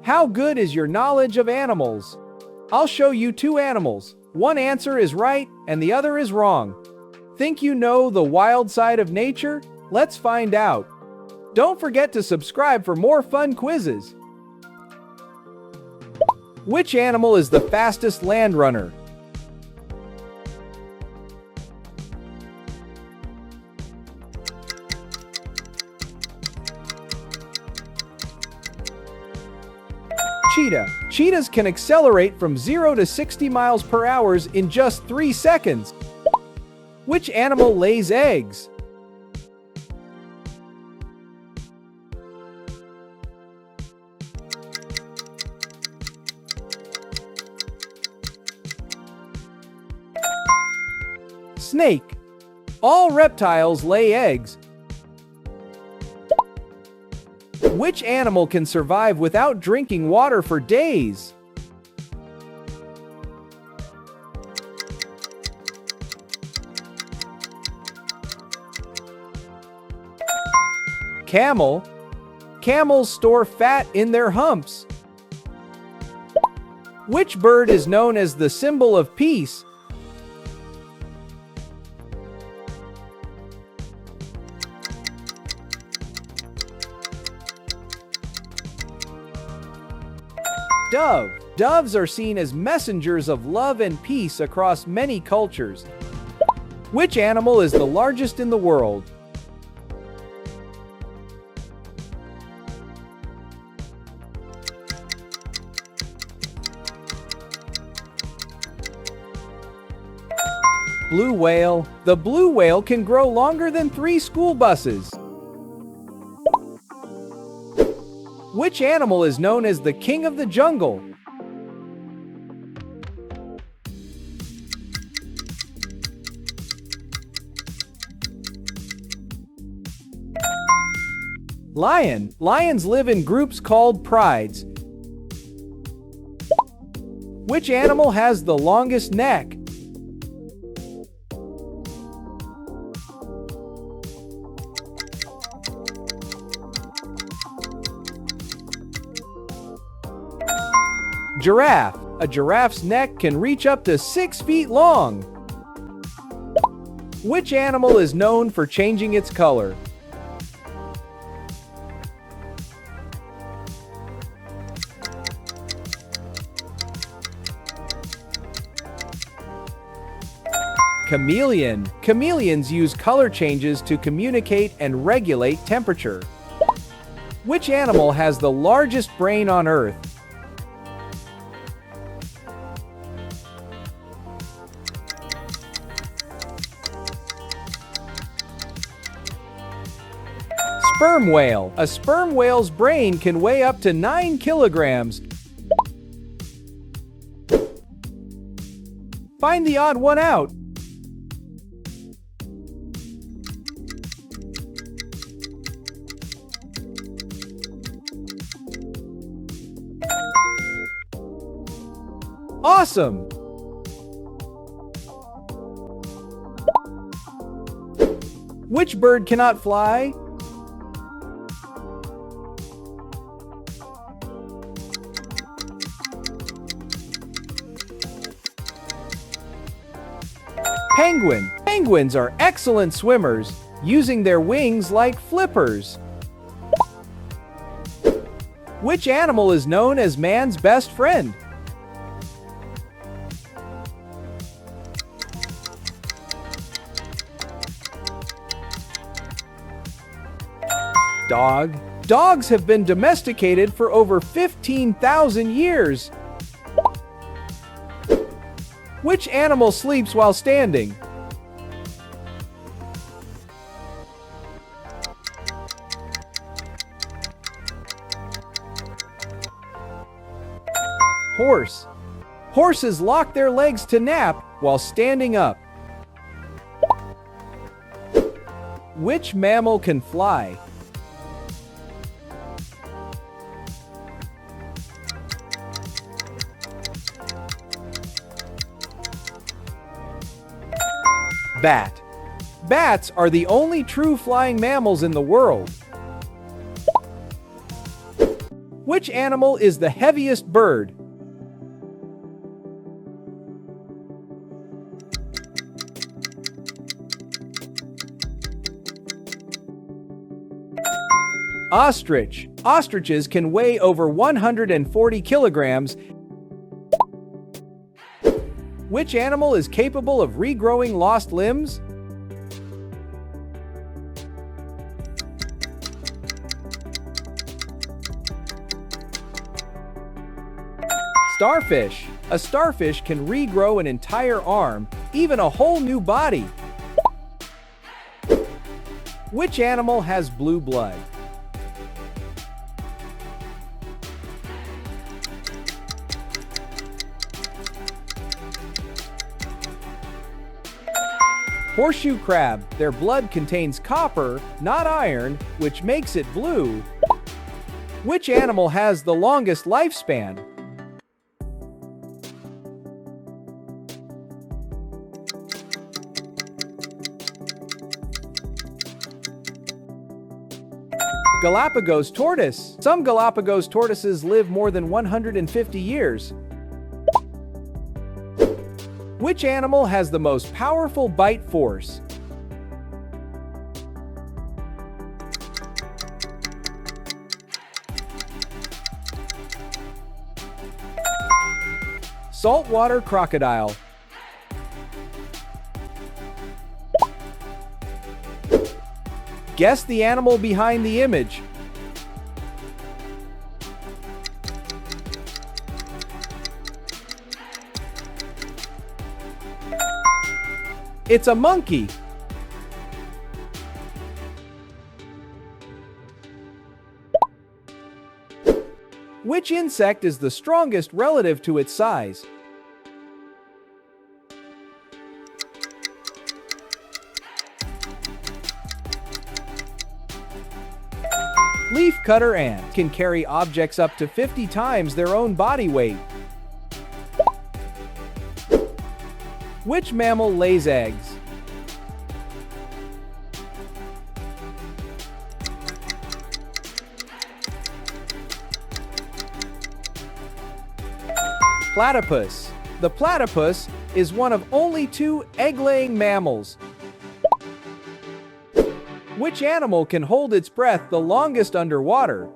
How good is your knowledge of animals? I'll show you two animals. One answer is right and the other is wrong. Think you know the wild side of nature? Let's find out. Don't forget to subscribe for more fun quizzes. Which animal is the fastest land runner? Cheetah. Cheetahs can accelerate from 0 to 60 miles per hour in just 3 seconds. Which animal lays eggs? Snake. All reptiles lay eggs. Which animal can survive without drinking water for days? Camel. Camels store fat in their humps. Which bird is known as the symbol of peace? Dove. Doves are seen as messengers of love and peace across many cultures. Which animal is the largest in the world? Blue whale. The blue whale can grow longer than 3 school buses. Which animal is known as the king of the jungle? Lion. Lions live in groups called prides. Which animal has the longest neck? Giraffe. A giraffe's neck can reach up to 6 feet long. Which animal is known for changing its color? Chameleon. Chameleons use color changes to communicate and regulate temperature. Which animal has the largest brain on Earth? Sperm whale. A sperm whale's brain can weigh up to 9 kilograms. Find the odd one out. Awesome! Which bird cannot fly? Penguin. Penguins are excellent swimmers, using their wings like flippers. Which animal is known as man's best friend? Dog. Dogs have been domesticated for over 15,000 years. Which animal sleeps while standing? Horse. Horses lock their legs to nap while standing up. Which mammal can fly? Bat. Bats are the only true flying mammals in the world. Which Which animal is the heaviest bird? Ostrich. Ostriches can weigh over 140 kilograms. Which animal is capable of regrowing lost limbs? Starfish. A starfish can regrow an entire arm, even a whole new body. Which animal has blue blood? Horseshoe crab. Their blood contains copper, not iron, which makes it blue. Which animal has the longest lifespan? Galapagos tortoise. Some Galapagos tortoises live more than 150 years. Which animal has the most powerful bite force? Saltwater crocodile. Guess the animal behind the image. It's a monkey. Which insect is the strongest relative to its size? Leafcutter ant can carry objects up to 50 times their own body weight. Which mammal lays eggs? Platypus. The platypus is one of only 2 egg-laying mammals. Which animal can hold its breath the longest underwater?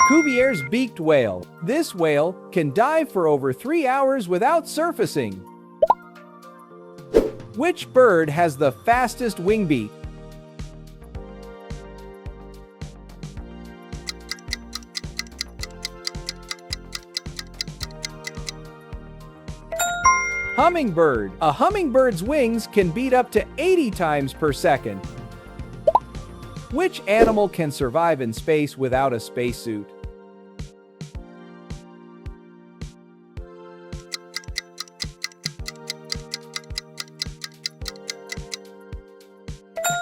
Cuvier's beaked whale. This whale can dive for over 3 hours without surfacing. Which bird has the fastest wing beat? Hummingbird. A hummingbird's wings can beat up to 80 times per second. Which animal can survive in space without a spacesuit?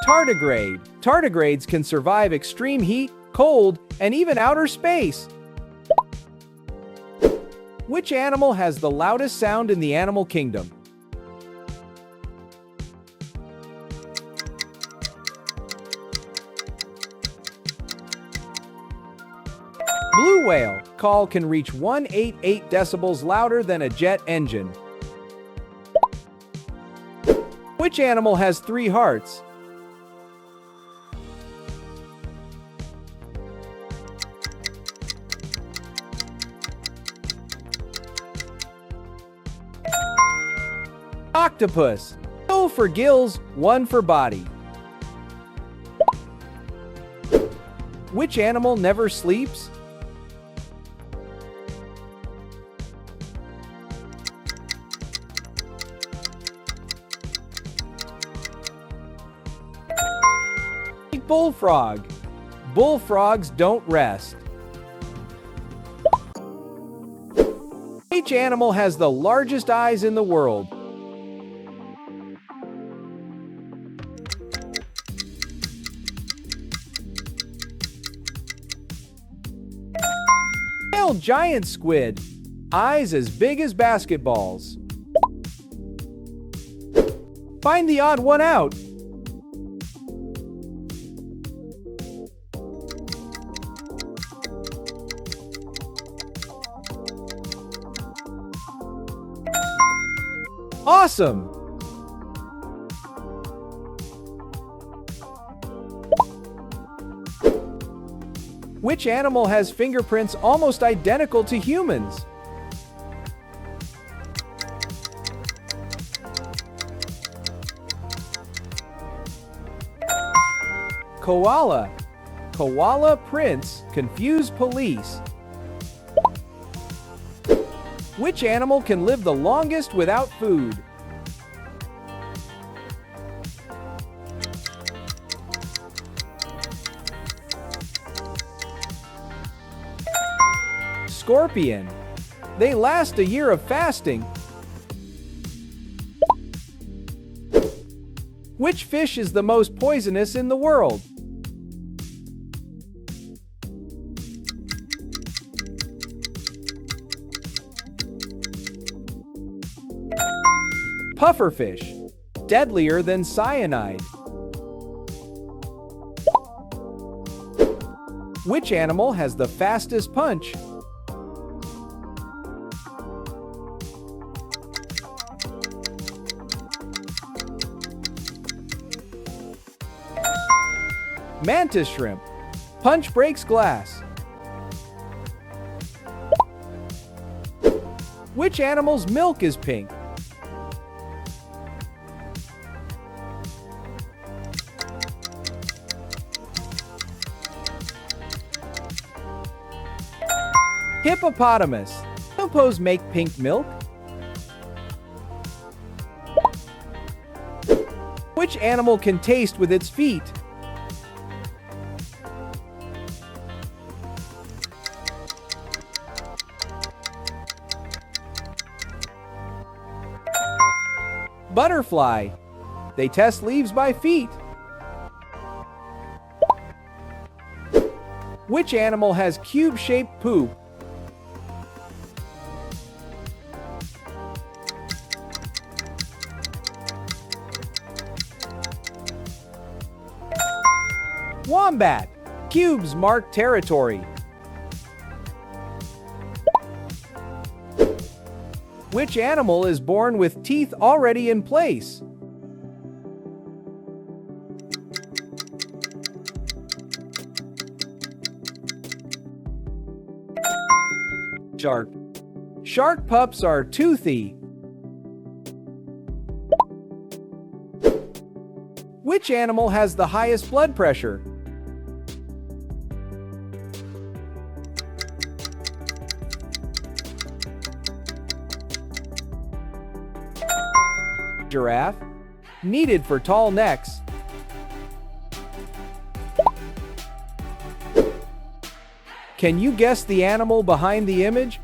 Tardigrade. Tardigrades can survive extreme heat, cold, and even outer space. Which animal has the loudest sound in the animal kingdom? Blue whale. Call can reach 188 decibels louder than a jet engine. Which animal has 3 hearts? Octopus. 2 for gills, 1 for body. Which animal never sleeps? Bullfrog. Bullfrogs don't rest. Which animal has the largest eyes in the world? Giant squid. Eyes as big as basketballs. Find the odd one out. Awesome! Which animal has fingerprints almost identical to humans? Koala. Koala prints confuse police. Which animal can live the longest without food? Scorpion. They last a year of fasting. Which fish is the most poisonous in the world? Pufferfish. Deadlier than cyanide. Which animal has the fastest punch? Mantis shrimp. Punch breaks glass. Which animal's milk is pink? Hippopotamus. Hippos make pink milk. Which animal can taste with its feet? Butterfly. They test leaves by feet. Which animal has cube-shaped poop? Wombat. Cubes mark territory. Which animal is born with teeth already in place? Shark. Shark pups are toothy. Which animal has the highest blood pressure? Giraffe. Needed for tall necks. Can you guess the animal behind the image?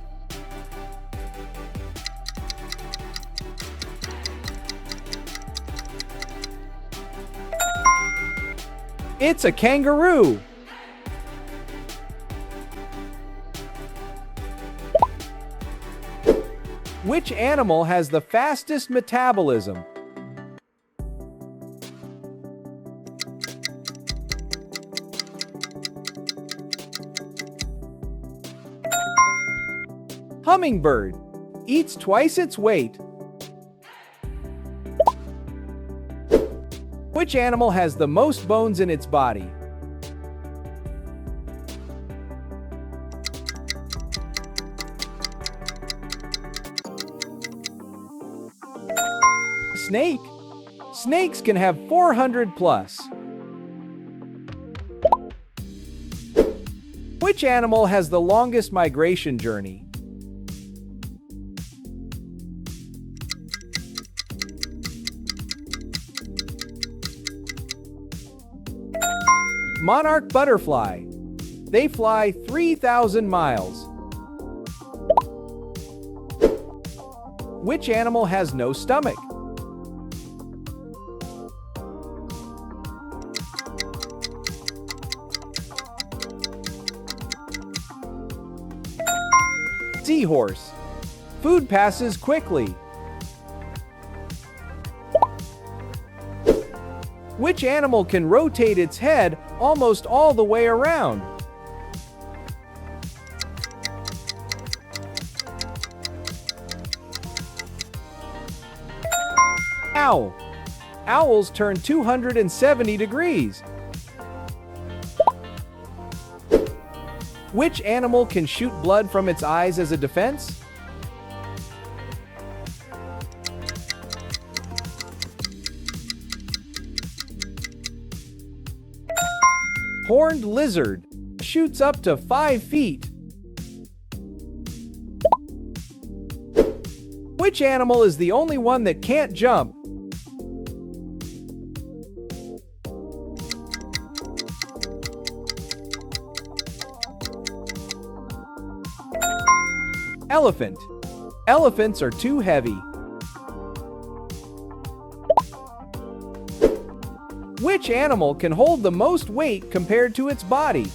It's a kangaroo. Which animal has the fastest metabolism? Hummingbird. Eats twice its weight. Which animal has the most bones in its body? Snake. Snakes can have 400 plus. Which animal has the longest migration journey? Monarch butterfly. They fly 3,000 miles. Which animal has no stomach? Seahorse. Food passes quickly. Which animal can rotate its head almost all the way around? Owl. Owls turn 270 degrees. Which animal can shoot blood from its eyes as a defense? Horned lizard shoots up to 5 feet. Which animal is the only one that can't jump? Elephant. Elephants are too heavy. Which animal can hold the most weight compared to its body?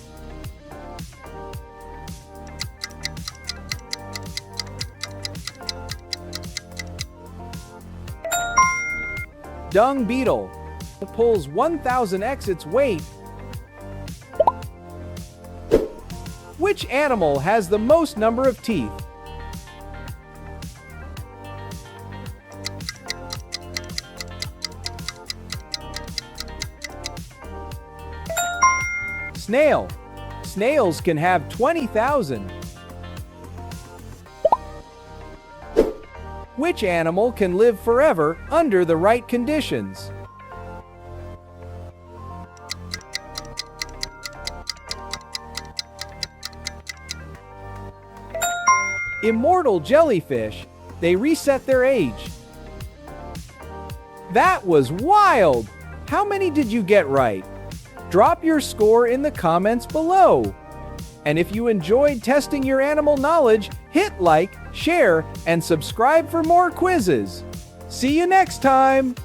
Dung beetle pulls 1,000x its weight. Which animal has the most number of teeth? Snail. Snails can have 20,000. Which animal can live forever under the right conditions? Immortal jellyfish. They reset their age. That was wild! How many did you get right? Drop your score in the comments below. And if you enjoyed testing your animal knowledge, hit like, share, and subscribe for more quizzes. See you next time!